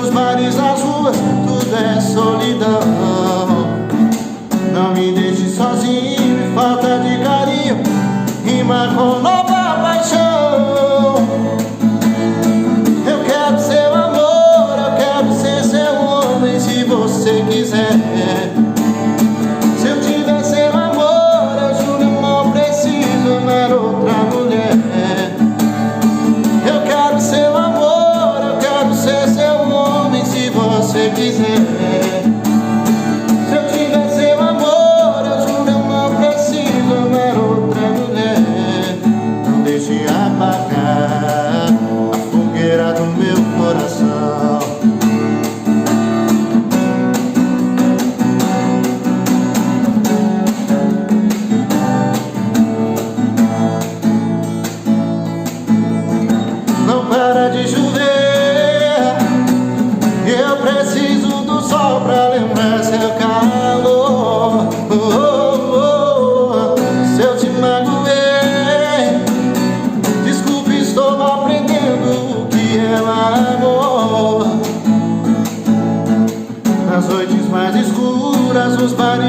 nos bares, nas ruas, tudo é solidão. Não me deixe sozinho, falta de carinho, rima com nova paixão. Eu quero seu amor, eu quero ser seu homem, se você quiser. Se eu tiver seu amor, eu juro, eu não preciso amar outra mulher. Eu quero seu amor, eu quero ser seu homem, se você quiser. Se eu tiver seu amor, eu juro, eu não preciso amar outra mulher. Não deixe apagar a fogueira do meu coração. Não para de chover, eu preciso do sol pra lembrar seu calor. Se eu te magoei, desculpe, estou aprendendo o que é amor. Nas noites mais escuras, nos bares